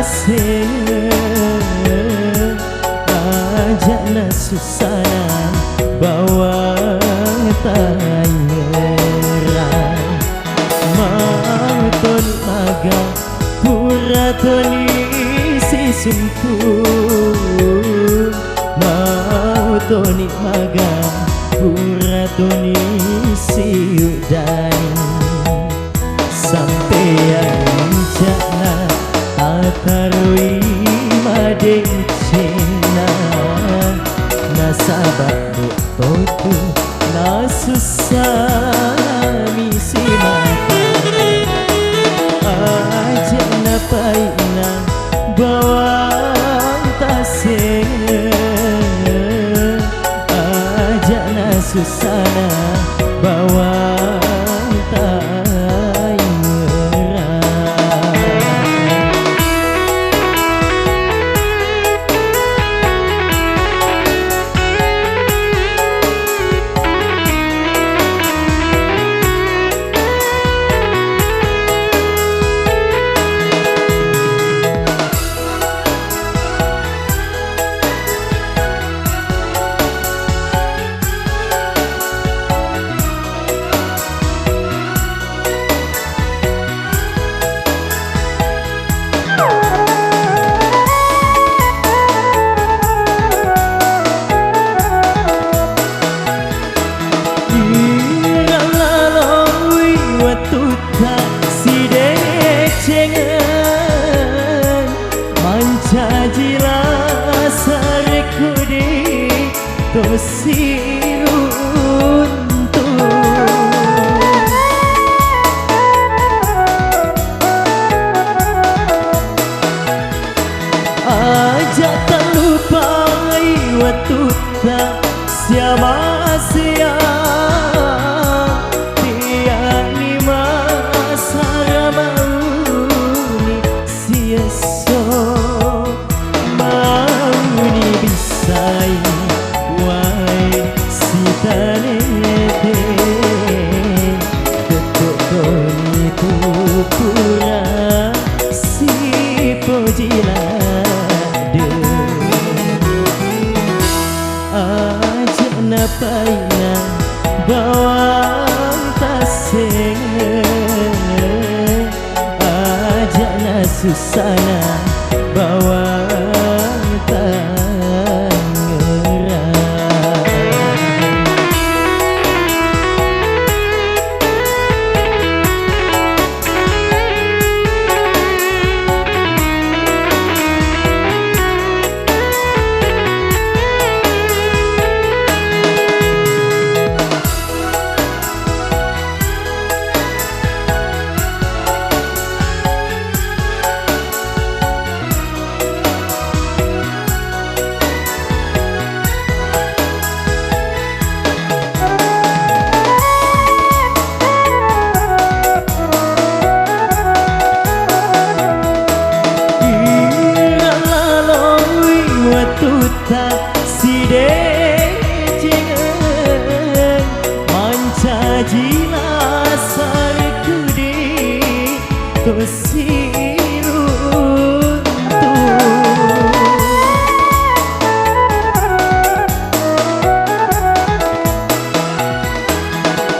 tasing ajana susana bawa tangerang mau toni maga pura toni si sumpu mau toni maga pura toni si udani sampeyan jana atarui madeng cina nasabak butotu nasusah misi mata aja napaina bawang tasing aja nasusana bawang tangerang. Manjajila sarekudi tosi untung aja tak lupai waktu tak siapa aja napaina bawang tasing aja nasusana bawang tangerang. Manjajila sarekudi tosi untung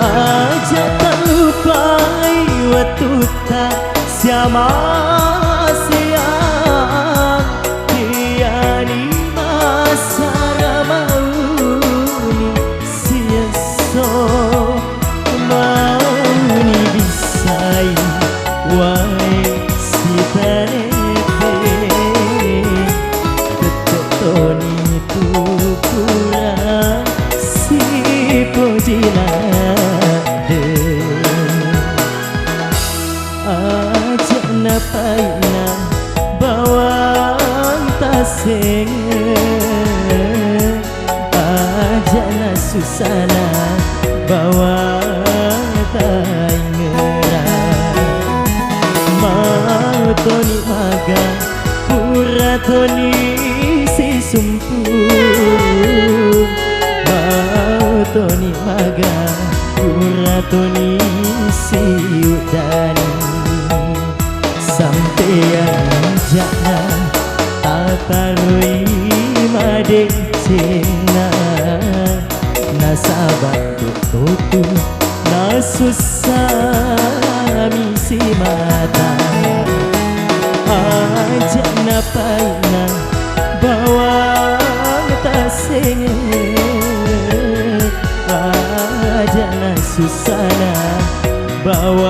aja tak lupai waktu tak siapa aja napaina bawang tasing aja nasusana bawang tangerang mau toni maga pura toni si sumpu mau toni maga pura toni si udani sampeyan ajakna tatarui madecena nasabat tutu nasusah misi mata ajakna paina bawang tasenge ajakna susana bawa